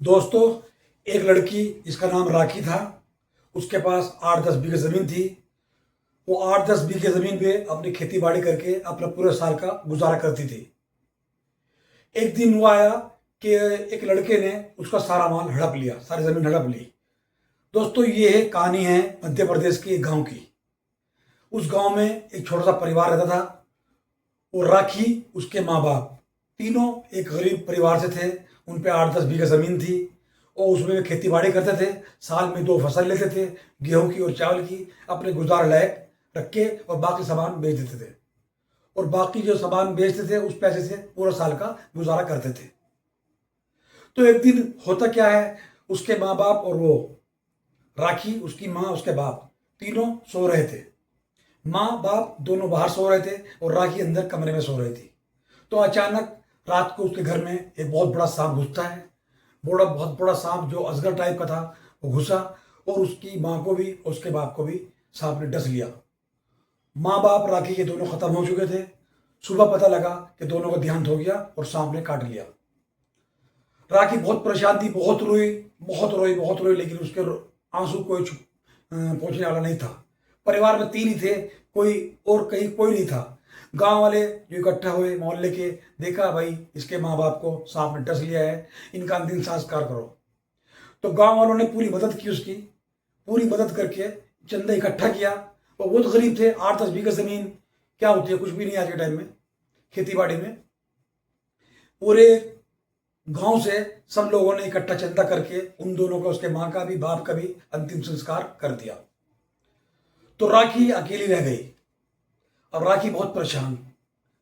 दोस्तों, एक लड़की जिसका नाम राखी था, उसके पास 8-10 बीघे ज़मीन थी। वो 8-10 बीघे ज़मीन पे अपनी खेती बाड़ी करके अपना पूरे साल का गुजारा करती थी। एक दिन हुआ आया कि एक लड़के ने उसका सारा माल हड़प लिया, सारी ज़मीन हड़प ली। दोस्तों, ये है कहानी है मध्य प्रदेश के एक गांव की। उस गांव में एक छोटा सा परिवार रहता था। वो राखी, उसके माँ बाप, तीनों एक गरीब परिवार से थे। उन पे 8-10 बीघे ज़मीन थी और उसमें वे खेती बाड़ी करते थे। साल में 2 फसल लेते थे, गेहूं की और चावल की, अपने गुजार लायक रख के, और बाकी सामान बेच देते थे। और बाकी जो सामान बेचते थे उस पैसे से पूरा साल का गुजारा करते थे। तो एक दिन होता क्या है, उसके माँ बाप और वो राखी, उसकी माँ, उसके बाप, तीनों सो रहे थे। माँ बाप दोनों बाहर सो रहे थे और राखी अंदर कमरे में सो रही थी। तो अचानक रात को उसके घर में एक बहुत बड़ा सांप घुसता है। बहुत बड़ा सांप जो अजगर टाइप का था, वो घुसा और उसकी माँ को भी और उसके बाप को भी सांप ने डस लिया। माँ बाप राखी के दोनों खत्म हो चुके थे। सुबह पता लगा कि दोनों का देहांत हो गया और सांप ने काट लिया। राखी बहुत परेशान थी, बहुत रोई, बहुत रोई, बहुत रोई, लेकिन उसके आंसू कोई पहुंचने वाला नहीं था। परिवार में 3 ही थे, कोई और कहीं कोई नहीं था। गांव वाले जो इकट्ठा हुए मोहल्ले के, देखा भाई इसके माँ बाप को सांप ने डस लिया है, इनका अंतिम संस्कार करो। तो गांव वालों ने पूरी मदद की, उसकी पूरी मदद करके चंदा इकट्ठा किया। वो बहुत गरीब थे, 8-10 बीघा जमीन क्या होती है, कुछ भी नहीं आज के टाइम में खेती बाड़ी में। पूरे गांव से सब लोगों ने इकट्ठा चंदा करके उन दोनों का, उसके माँ का भी बाप का भी अंतिम संस्कार कर दिया। तो राखी अकेली रह गई। अब राखी बहुत परेशान,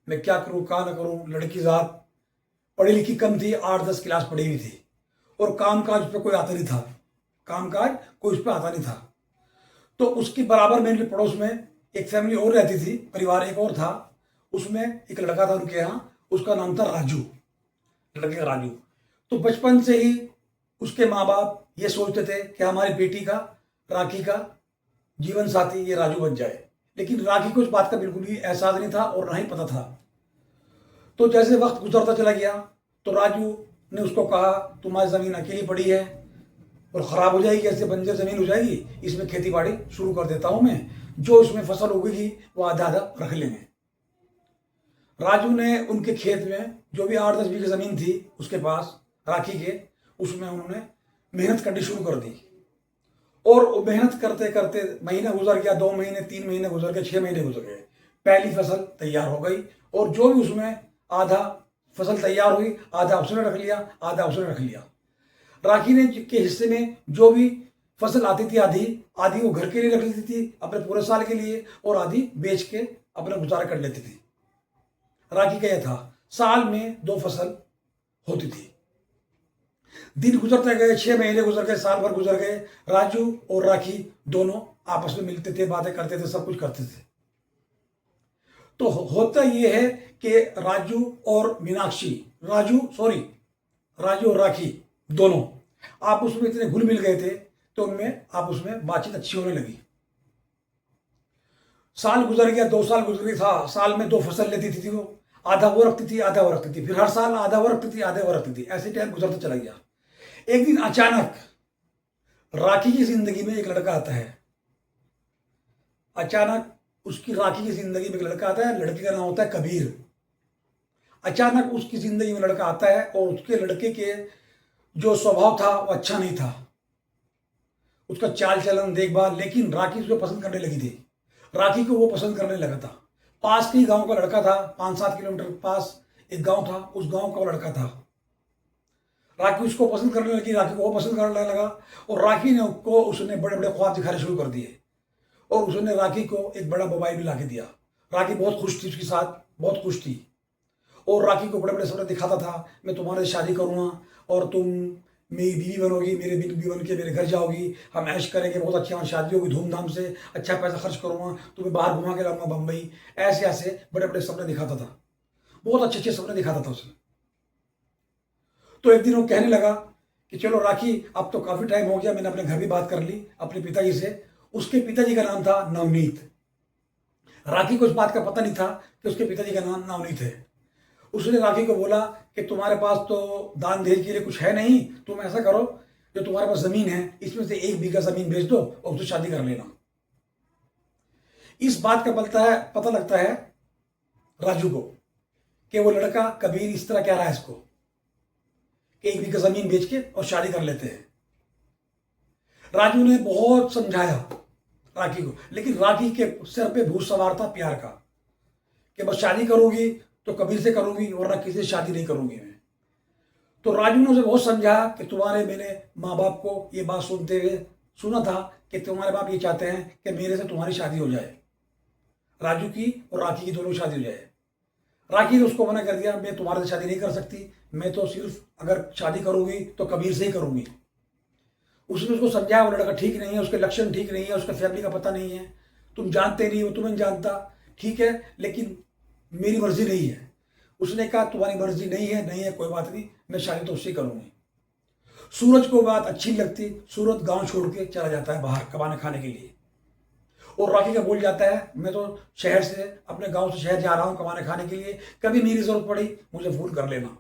मैं क्या करूं, क्या ना करूं। लड़की जात पढ़ी लिखी कम थी, 8-10 क्लास पढ़ी हुई थी, और काम काज उस पर कोई आता नहीं था। काम काज कोई उस पर आता नहीं था। तो उसके बराबर में उनके पड़ोस में एक फैमिली और रहती थी, परिवार एक और था। उसमें एक लड़का था उनके यहाँ, उसका नाम था राजू, लड़के का राजू। तो बचपन से ही उसके माँ बाप ये सोचते थे कि हमारी बेटी का, राखी का जीवन साथी ये राजू बन जाए। लेकिन राखी को इस बात का बिल्कुल भी एहसास नहीं था और ना ही पता था। तो जैसे वक्त गुजरता चला गया, तो राजू ने उसको कहा, तुम्हारी ज़मीन अकेली पड़ी है और ख़राब हो जाएगी, ऐसे बंजर ज़मीन हो जाएगी, इसमें खेती बाड़ी शुरू कर देता हूँ मैं, जो इसमें फसल उगेगी वो आधा आधा रख लेंगे। राजू ने उनके खेत में जो भी 8-10 बीघे ज़मीन थी उसके पास राखी के, उसमें उन्होंने मेहनत करनी शुरू कर दी। और वो मेहनत करते करते महीना गुजर गया, 2 महीने, 3 महीने गुजर गए, 6 महीने गुजर गए। पहली फसल तैयार हो गई और जो भी उसमें आधा फसल तैयार हुई, आधा उसने रख लिया, आधा उसने रख लिया। राखी ने के हिस्से में जो भी फसल आती थी, आधी आधी वो घर के लिए रख लेती थी अपने पूरे साल के लिए, और आधी बेच के अपना गुजारा कर लेती थी। राखी का यह था, साल में 2 फसल होती थी। दिन गुजरते गए, 6 महीने गुजर गए, साल भर गुजर गए। राजू और राखी दोनों आपस में मिलते थे, बातें करते थे, सब कुछ करते थे। तो होता यह है कि राजू और राखी दोनों आपस में इतने घुल मिल गए थे, तो उनमें आपस में बातचीत अच्छी होने लगी। साल गुजर गया, 2 साल गुजर गए था। साल में 2 फसल लेती थी वो, आधा वो रखती थी, आधा वो रखती थी, फिर हर साल आधा वो रखती थी, आधा वो रखती थी। ऐसे टाइम गुजरता चला गया। एक दिन अचानक राखी की जिंदगी में एक लड़का आता है। अचानक उसकी राखी की जिंदगी में एक लड़का आता है, लड़के का नाम होता है कबीर। अचानक उसकी जिंदगी में लड़का आता है और उसके लड़के के जो स्वभाव था वो अच्छा नहीं था, उसका चाल चलन देखभाल। लेकिन राखी उसको पसंद करने लगी थी, राखी को वो पसंद करने लगा था। पास के गांव का लड़का था, 5-7 किलोमीटर पास एक गांव था, उस गांव का वो लड़का था। राखी उसको पसंद करने लगी, राखी को वो पसंद करने लगा, और राखी ने उसने बड़े बड़े ख्वाब दिखाने शुरू कर दिए, और उसने राखी को एक बड़ा मोबाइल भी ला के दिया। राखी बहुत खुश थी, उसके साथ बहुत खुश थी, और राखी को बड़े बड़े सपने दिखाता था, मैं तुम्हारे से शादी करूँगा और तुम मेरी बीवी बनोगी, मेरे बीवी बन के मेरे घर जाओगी, हम ऐश करेंगे, बहुत अच्छी हमारी शादी होगी धूमधाम से, अच्छा पैसा खर्च करूँगा, तुम्हें बाहर घुमा के लाऊंगा बम्बई। ऐसे ऐसे बड़े बड़े सपने दिखाता था, बहुत अच्छे अच्छे सपने दिखाता था उसने। तो एक दिन वो कहने लगा कि चलो राखी, अब तो काफ़ी टाइम हो गया, मैंने अपने घर भी बात कर ली अपने पिताजी से। उसके पिताजी का नाम था नवनीत। राखी को इस बात का पता नहीं था कि उसके पिताजी का नाम नवनीत है। उसने राखी को बोला कि तुम्हारे पास तो दान देने के लिए कुछ है नहीं, तुम ऐसा करो, जो तुम्हारे पास जमीन है इसमें से 1 बीघा जमीन बेच दो और उससे शादी कर लेना। इस बात का पता लगता है राजू को कि वो लड़का कबीर इस तरह कह रहा है इसको कि 1 बीघा जमीन बेच के और शादी कर लेते हैं। राजू ने बहुत समझाया राखी को, लेकिन राखी के सिर पे भूत सवार था प्यार का कि बस शादी करूंगी तो कबीर से करूंगी वरना किसी से शादी नहीं करूंगी मैं। तो राजू ने उसे बहुत समझाया कि तुम्हारे मेरे माँ बाप को ये बात सुनते हुए सुना था कि तुम्हारे बाप ये चाहते हैं कि मेरे से तुम्हारी शादी हो जाए, राजू की और राखी की दोनों शादी हो जाए। राखी ने उसको मना कर दिया, मैं तुम्हारे से शादी नहीं कर सकती, मैं तो सिर्फ अगर शादी करूंगी तो कबीर से ही करूंगी। उसने उसको समझाया वो लड़का ठीक नहीं है, उसके लक्षण ठीक नहीं है, उसके फैमिली का पता नहीं है, तुम जानते नहीं हो, तुम्हें जानता, ठीक है, लेकिन मेरी मर्जी नहीं है। उसने कहा तुम्हारी मर्जी नहीं है कोई बात नहीं, मैं शादी तो उससे करूंगी। सूरज को बात अच्छी लगती, सूरज गांव छोड़ के चला जाता है बाहर कमाने खाने के लिए, और राखी का बोल जाता है मैं तो शहर से अपने गांव से शहर जा रहा हूं कमाने खाने के लिए, कभी मेरी जरूरत पड़ी मुझे फोन कर लेना।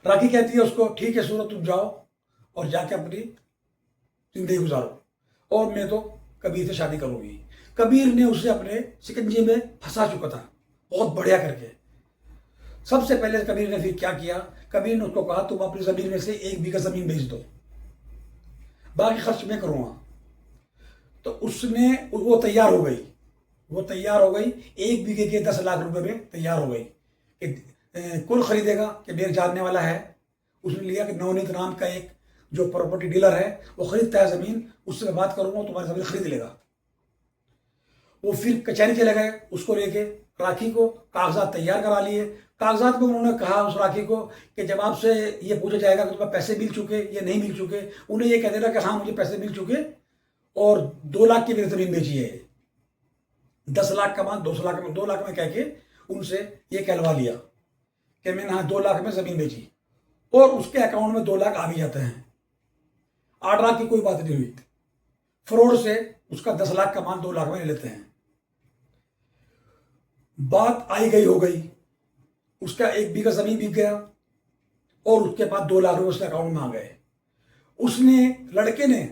राखी कहती है उसको ठीक है सूरज तुम जाओ और जाके अपनी जिंदगी गुजारो, और मैं तो कबीर से शादी करूंगी। कबीर ने उसे अपने शिकंजे में फंसा चुका था बहुत बढ़िया करके। सबसे पहले कबीर ने फिर क्या किया, कबीर ने उसको कहा तुम अपनी जमीन में से 1 बीघा जमीन बेच दो, बाकी खर्च मैं करूंगा। तो उसने वो तैयार हो गई, 1 बीघे के 10 लाख रुपए में तैयार हो गई कि कुल खरीदेगा कि मेरे जानने वाला है। उसने लिया कि नवनीत नाम का एक जो प्रॉपर्टी डीलर है वो खरीदता है जमीन, उससे मैं बात करूंगा तुम्हारी जमीन खरीद लेगा। वो फिर कचहरी चले गए, उसको लेके राखी को कागजात तैयार करा लिए। कागजात में उन्होंने कहा उस राखी को कि जब आपसे ये पूछा जाएगा कि तुम्हें पैसे मिल चुके या नहीं मिल चुके, उन्हें ये कह देना कि हाँ मुझे पैसे मिल चुके और 2 लाख की मेरी जमीन बेची है। 10 लाख का मान 2 लाख में कह के उनसे ये कहलवा लिया कि मैंने हाँ 2 लाख में जमीन बेची, और उसके अकाउंट में 2 लाख आ भी जाते हैं। 8 लाख की कोई बात नहीं हुई, फ्रॉड से उसका 10 लाख का मान 2 लाख में ले लेते हैं। बात आई गई हो गई, उसका 1 बीघा जमीन बिक गया और उसके बाद 2 लाख रुपए उसके अकाउंट में आ गए। उसने लड़के ने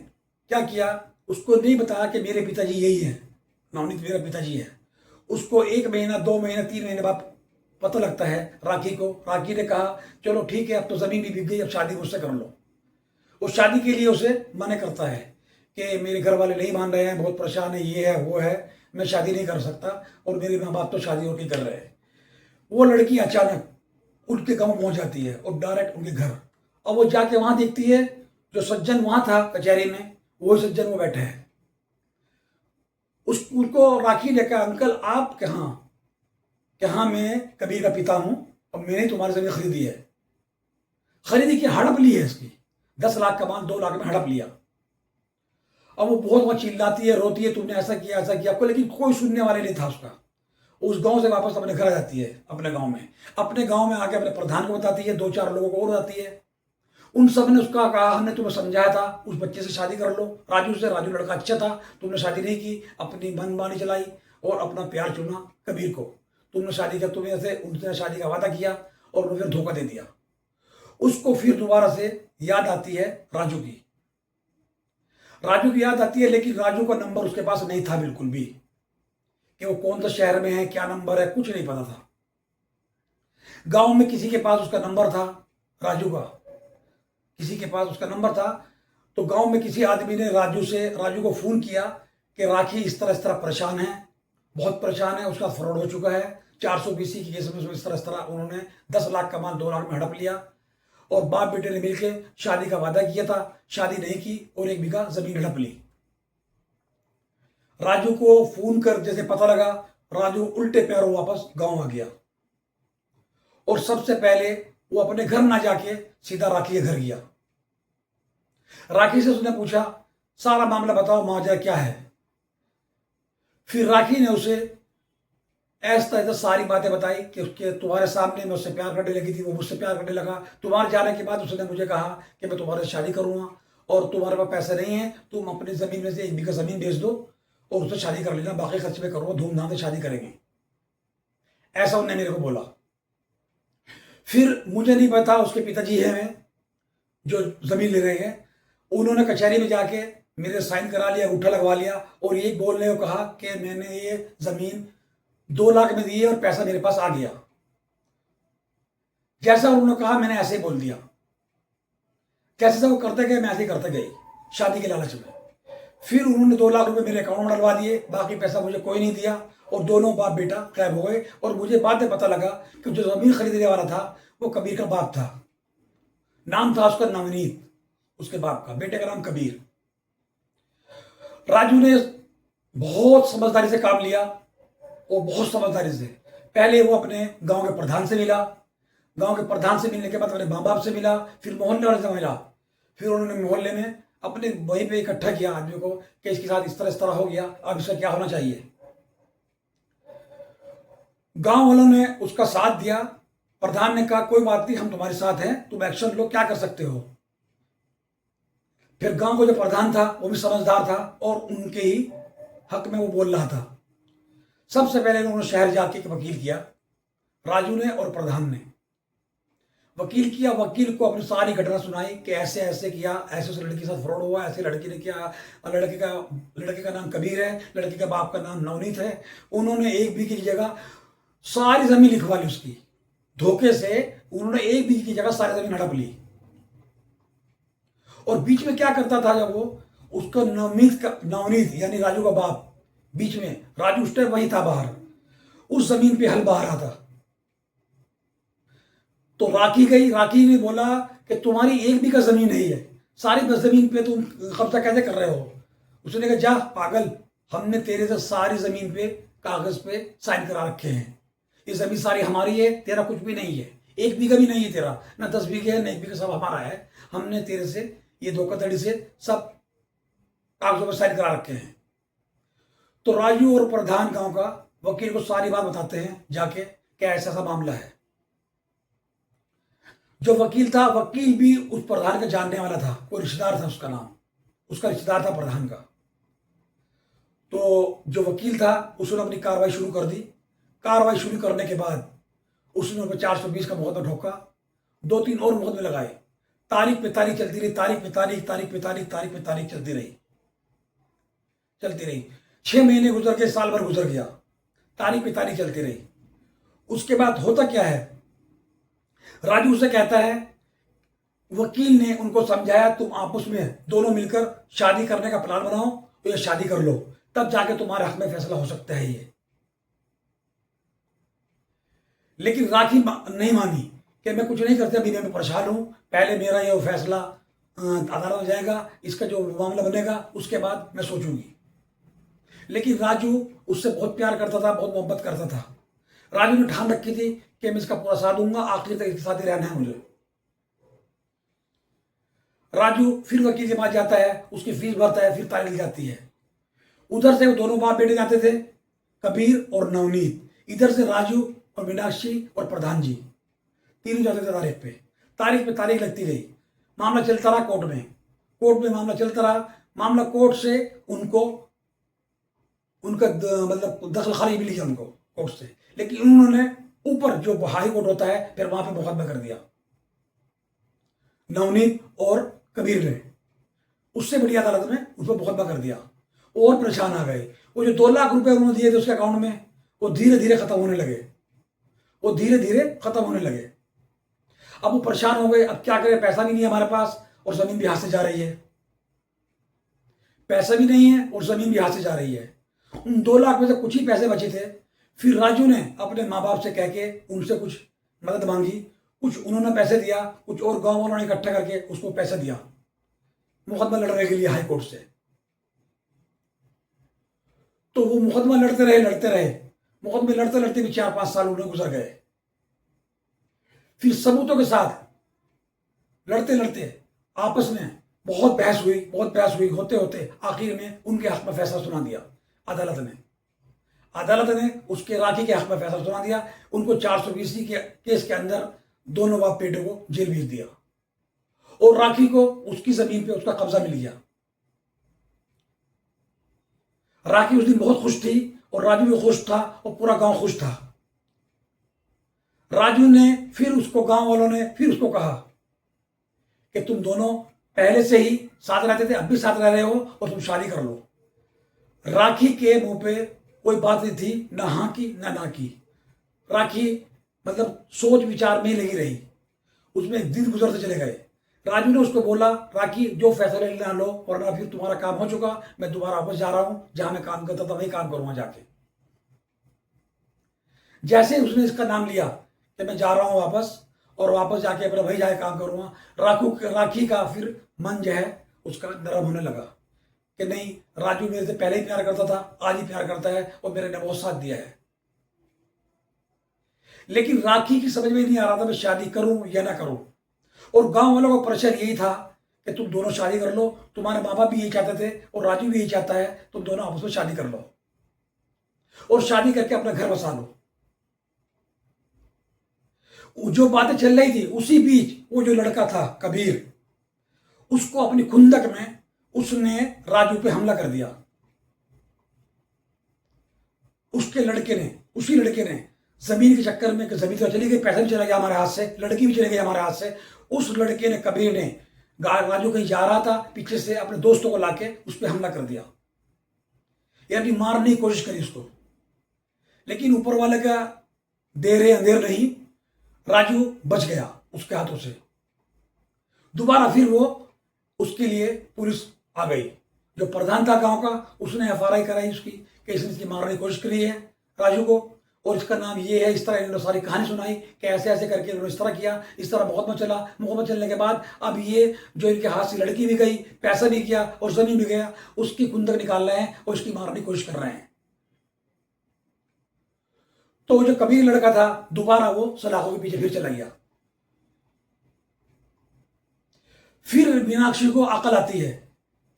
क्या किया, उसको नहीं बताया कि मेरे पिताजी यही हैं, नवनीत मेरा पिताजी है। उसको 1 महीना 2 महीना 3 महीने बाद पता लगता है राखी को। राखी ने कहा चलो ठीक है अब तो जमीन भी बिक गई, अब शादी मुझसे कर लो। वो शादी के लिए उसे मना करता है कि मेरे घर वाले नहीं मान रहे हैं, बहुत परेशान है, ये है वो है, मैं शादी नहीं कर सकता और मेरे माँ बाप तो शादी होकर कर रहे हैं। वो लड़की अचानक उनके गांव पहुंच जाती है और डायरेक्ट उनके घर, और वो जाके वहां देखती है जो सज्जन वहां था कचहरी में, वही सज्जन वो बैठे हैं। उसको राखी ने कहा अंकल आप कहाँ, हाँ मैं कबीर का पिता हूं और मैंने तुम्हारी जमीन खरीदी है। खरीदी की हड़प ली है इसकी, 10 लाख का मान 2 लाख में हड़प लिया। अब वो बहुत वहां चिल्लाती है, रोती है, तुमने ऐसा किया आपको, लेकिन कोई सुनने वाले नहीं था उसका। उस गांव से वापस अपने घर आ जाती है, अपने गांव में आके अपने प्रधान को बताती है, 2-4 लोगों को और बताती है। उन सब ने उसका कहा हमने तुम्हें समझाया था उस बच्चे से शादी कर लो, राजू से, राजू लड़का अच्छा था, तुमने शादी नहीं की, अपनी मनमानी चलाई और अपना प्यार चुना कबीर को। तुमने शादी किया, तुम्हें ऐसे उनसे शादी का वादा किया और उन्हें फिर धोखा दे दिया। उसको फिर दोबारा से याद आती है राजू की याद आती है, लेकिन राजू का नंबर उसके पास नहीं था बिल्कुल भी, कि वो कौन सा शहर में है, क्या नंबर है, कुछ नहीं पता था। गांव में किसी के पास उसका नंबर था, राजू का किसी के पास उसका नंबर था। तो गांव में किसी आदमी ने राजू को फोन किया कि राखी इस तरह परेशान है, बहुत परेशान है, उसका फ्रॉड हो चुका है, 420 के केस में इस तरह उन्होंने 10 लाख का माल 2 लाख में हड़प लिया और बाप बेटे ने मिलकर शादी का वादा किया था, शादी नहीं की और 1 बीघा जमीन हड़प ली। राजू को फोन कर जैसे पता लगा, राजू उल्टे पैरों वापस गांव आ गया और सबसे पहले वो अपने घर ना जाके सीधा राखी के घर गया। राखी से उसने पूछा सारा मामला बताओ माजरा क्या है। फिर राखी ने उसे ऐसा सारी बातें बताई कि उसके तुम्हारे सामने मैं उससे प्यार करने लगी थी, वो मुझसे प्यार करने लगा। तुम्हारे जाने के बाद उसने मुझे कहा कि मैं तुम्हारे से शादी करूंगा और तुम्हारे पास पैसे नहीं है, तुम अपनी जमीन में से 1 बीघा जमीन बेच दो और उससे शादी कर लेना, बाकी खर्च में करूंगा, धूमधाम से शादी करेंगे, ऐसा उन्होंने मेरे को बोला। फिर मुझे नहीं पता, उसके पिताजी हैं जो ज़मीन ले रहे हैं, उन्होंने कचहरी में जाके मेरे साइन करा लिया, अंगूठा लगवा लिया और ये बोलने को कहा कि मैंने ये ज़मीन 2 लाख में दी है और पैसा मेरे पास आ गया। जैसा उन्होंने कहा मैंने ऐसे ही बोल दिया। जैसे वो करते गए मैं ऐसे ही करते गई शादी के लालच में। फिर उन्होंने 2 लाख रुपए मेरे अकाउंट में डलवा दिए, बाकी पैसा मुझे कोई नहीं दिया और दोनों बाप बेटा गायब हो गए। और मुझे बाद में पता लगा कि जो ज़मीन खरीदने वाला था वो कबीर का बाप था। नाम था उसका नवनीत, उसके बाप का, बेटे का नाम कबीर। राजू ने बहुत समझदारी से काम लिया और बहुत समझदारी से। पहले वो अपने गांव के प्रधान से मिला, गांव के प्रधान से मिलने के बाद अपने माँ बाप से मिला, फिर मोहल्ले वाले से मिला। फिर उन्होंने मोहल्ले में अपने वहीं पे इकट्ठा किया आदमी को कि इसके साथ इस तरह हो गया, अब इसका क्या होना चाहिए। गांव वालों ने उसका साथ दिया। प्रधान ने कहा कोई बात नहीं, हम तुम्हारे साथ हैं, तुम एक्शन लो, क्या कर सकते हो। फिर गांव का जो प्रधान था वो भी समझदार था और उनके ही हक में वो बोल रहा था। सबसे पहले उन्होंने शहर जाके वकील किया, राजू ने और प्रधान ने वकील किया। वकील को अपनी सारी घटना सुनाई कि ऐसे ऐसे किया, ऐसे उस लड़की के साथ फ्रॉड हुआ, ऐसे लड़की ने किया। लड़के का नाम कबीर है, लड़की के बाप का नाम नवनीत है। उन्होंने 1 बीघे की जगह सारी जमीन लिखवा ली उसकी। धोखे से उन्होंने 1 बीघे की जगह सारी जमीन हड़प ली। और बीच में क्या करता था जब वो उसका नवनीत यानी राजू का बाप, बीच में राजू उस टाइम वही था बाहर, उस जमीन पे हल बहा रहा था। तो राखी गई, राखी ने बोला कि तुम्हारी 1 बीघा जमीन नहीं है, सारी जमीन पे तुम कब्जा कैसे कर रहे हो। उसने कहा जा पागल, हमने तेरे से सारी जमीन पे कागज पे साइन करा रखे हैं, ये जमीन सारी हमारी है, तेरा कुछ भी नहीं है, 1 बीघा भी नहीं है तेरा, ना 10 बीघे है, ना 1 बीघा, सब हमारा है। हमने तेरे से ये धोखाधड़ी से सब कागजों पर साइन करा रखे हैं। तो राजू और प्रधान गांव का वकील को सारी बात बताते हैं जाके क्या ऐसा सा मामला है। जो वकील था, वकील भी उस प्रधान का जानने वाला था, कोई रिश्तेदार था, उसका नाम, उसका रिश्तेदार था प्रधान का। तो जो वकील था उसने अपनी कार्रवाई शुरू कर दी। कार्रवाई शुरू करने के बाद उसने 420 का मुकदमा ठोका, 2-3 और मुकदमे लगाए। तारीख पे तारीख चलती रही, तारीख पे तारीख, तारीख पे तारीख, तारीख पे तारीख चलती रही। 6 महीने गुजर गए, साल भर गुजर गया, तारीख पे तारीख चलती रही। उसके बाद होता क्या है, राजू से कहता है, वकील ने उनको समझाया तुम आपस में दोनों मिलकर शादी करने का प्लान बनाओ, तो ये शादी कर लो, तब जाके तुम्हारे हक में फैसला हो सकता है ये। लेकिन राखी नहीं मानी कि मैं कुछ नहीं करती, अभी मैं परेशान हूं, पहले मेरा ये फैसला अदालत में जाएगा, इसका जो मामला बनेगा उसके बाद मैं सोचूंगी। लेकिन राजू उससे बहुत प्यार करता था, बहुत मोहब्बत करता था। राजू ने ठान रखी थी कि मैं इसका पूरा साथ दूंगा, आखिरी तक इसके साथ ही रहना है मुझे। राजू फिर वकील के पास जाता है, उसकी फीस भरता है, फिर तारीख जाती है। उधर से वो दोनों बाप बेटे जाते थे, कबीर और नवनीत। इधर से राजू और मीनाक्षी और प्रधान जी तीनों जाते थे तारीख पे तारीख लगती रही। मामला चलता रहा कोर्ट में मामला चलता रहा। मामला कोर्ट से उनको उनका मतलब दखल खारिज मिली है उनको कोर्ट से, लेकिन उन्होंने ऊपर जो हाई कोर्ट होता है फिर वहां पे मुकदमा कर दिया नवनीत और कबीर ने, उससे बड़ी अदालत में उस पर मुकदमा कर दिया। और परेशान आ गए। वो जो 2 लाख रुपए उन्होंने दिए थे उसके अकाउंट में, वो धीरे धीरे खत्म होने लगे। अब वो परेशान हो गए, अब क्या करें, पैसा भी नहीं है हमारे पास और जमीन भी हाथ से जा रही है। पैसा भी नहीं है और जमीन भी हाथ से जा रही है। उन 2 लाख में से कुछ ही पैसे बचे थे। फिर राजू ने अपने माँ बाप से कह के उनसे कुछ मदद मांगी, कुछ उन्होंने पैसे दिया, कुछ और गांव वालों ने इकट्ठा करके उसको पैसा दिया मुकदमा लड़ने के लिए हाई कोर्ट से। तो वो मुकदमा लड़ते रहे। मुकदमे लड़ते लड़ते भी 4-5 साल उन्हें गुजर गए। फिर सबूतों के साथ लड़ते लड़ते आपस में बहुत बहस हुई, होते होते आखिर में उनके हक में फैसला सुना दिया अदालत ने उसके राखी के हक में फैसला सुना दिया। उनको 420 के केस के अंदर दोनों बाप बेटे को जेल भेज दिया और राखी को उसकी जमीन पे उसका कब्जा मिल गया। राखी उस दिन बहुत खुश थी और राजू भी खुश था और पूरा गांव खुश था। राजू ने फिर उसको, गांव वालों ने फिर उसको कहा कि तुम दोनों पहले से ही साथ रहते थे, अब भी साथ रह रहे हो और तुम शादी कर लो। राखी के मुंह पे कोई बात नहीं थी, ना हाँ की ना की। राखी मतलब सोच विचार में ही लगी रही। उसमें दिन गुजरते चले गए। राजू ने उसको बोला, राखी जो फैसला लेना लो, वरना फिर तुम्हारा काम हो चुका, मैं दोबारा वापस जा रहा हूं, जहां मैं काम करता था वही काम करूंगा जाके। जैसे उसने इसका नाम लिया कि मैं जा रहा हूं वापस, और वापस जाके अपना वही जाके काम करूंगा, राखी का फिर मन जो है उसका नरम होने लगा कि नहीं, राजू मेरे से पहले ही प्यार करता था, आज ही प्यार करता है और मेरे ने बहुत साथ दिया है। लेकिन राखी की समझ में नहीं आ रहा था मैं शादी करूं या ना करूं। और गांव वालों का प्रेशर यही था कि तुम दोनों शादी कर लो, तुम्हारे माँ बाप भी यही चाहते थे और राजू भी यही चाहता है, तुम दोनों आपस में शादी कर लो और शादी करके अपना घर बसा लो। जो बातें चल रही थी उसी बीच वो जो लड़का था कबीर, उसको अपनी खुंदक में उसने राजू पे हमला कर दिया। उसी लड़के ने जमीन के चक्कर में, जमीन तो चली गई, पैसा भी चला गया हमारे हाथ से, लड़की भी चली गई हमारे हाथ से। उस लड़के ने, कबीर ने, राजू कहीं जा रहा था, पीछे से अपने दोस्तों को लाके उस पर हमला कर दिया, यानी मारने की कोशिश करी उसको। लेकिन ऊपर वाले का देर अंधेर नहीं, राजू बच गया उसके हाथों से। दोबारा फिर वो, उसके लिए पुलिस आ गई। जो प्रधान था गांव का, उसने एफआईआर कराई उसकी कि इसने इसकी मारने की कोशिश करी है राजू को, और इसका नाम ये है। इस तरह इन्होंने सारी कहानी सुनाई कि ऐसे ऐसे करके इन्होंने इस तरह किया, इस तरह बहुत चला। मुकदमा चलने के बाद अब ये जो इनके हाथ से लड़की भी गई, पैसा भी गया और जमीन भी गया, उसकी खुंदक निकाल रहे हैं और उसकी मारने की कोशिश कर रहे हैं। तो जो कबीर लड़का था, दोबारा वो सलाखों के पीछे फिर चला गया। फिर मीनाक्षी को अकल आती है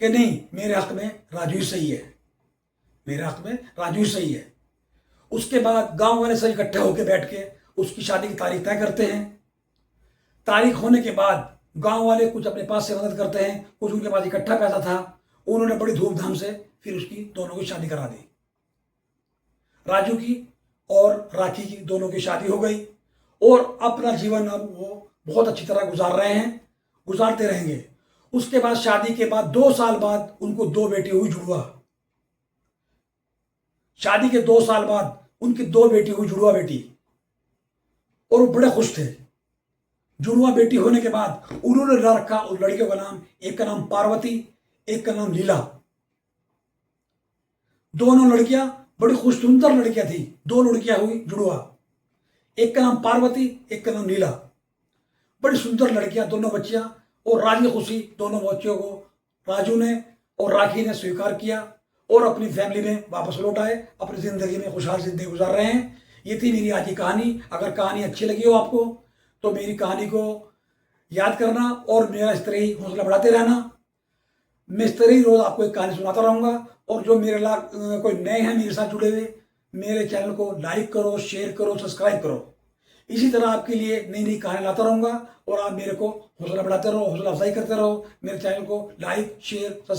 कि नहीं, मेरे हक में राजू ही सही है, मेरे हक में राजू ही सही है। उसके बाद गांव वाले सब इकट्ठे होकर बैठ के उसकी शादी की तारीख तय करते हैं। तारीख होने के बाद गांव वाले कुछ अपने पास से मदद करते हैं, कुछ उनके पास इकट्ठा पैसा था, उन्होंने बड़ी धूमधाम से फिर उसकी दोनों की शादी करा दी। राजू की और राखी की दोनों की शादी हो गई और अपना जीवन अब वो बहुत अच्छी तरह गुजार रहे हैं, गुजारते रहेंगे। उसके बाद शादी के बाद 2 साल बाद उनको 2 बेटी हुई, जुड़वा। शादी के 2 साल बाद उनकी 2 बेटी हुई, जुड़वा बेटी, और वो बड़े खुश थे। जुड़वा बेटी होने के बाद उन्होंने रखा उस लड़कियों का नाम, एक का नाम पार्वती, एक का नाम लीला। दोनों लड़कियां बड़ी खुश सुंदर लड़कियां थी। 2 लड़कियां हुई जुड़वा, एक का नाम पार्वती, एक का नाम लीला। बड़ी सुंदर लड़कियां, दोनों बच्चियां, और राजी खुशी दोनों बच्चियों को राजू ने और राखी ने स्वीकार किया और अपनी फैमिली में वापस लौट आए, अपनी जिंदगी में खुशहाल जिंदगी गुजार रहे हैं। ये थी मेरी आज की कहानी। अगर कहानी अच्छी लगी हो आपको तो मेरी कहानी को याद करना और मेरा इस तरह ही हौसला बढ़ाते रहना। मैं इस तरह ही रोज आपको एक कहानी सुनाता रहूंगा। और जो मेरे कोई नए हैं मेरे साथ जुड़े हुए, मेरे चैनल को लाइक करो, शेयर करो, सब्सक्राइब करो। इसी तरह आपके लिए नई नई कहानी लाता रहूंगा और आप मेरे को हौसला बढ़ाते रहो, हौसला अफजाई करते रहो। मेरे चैनल को लाइक, शेयर,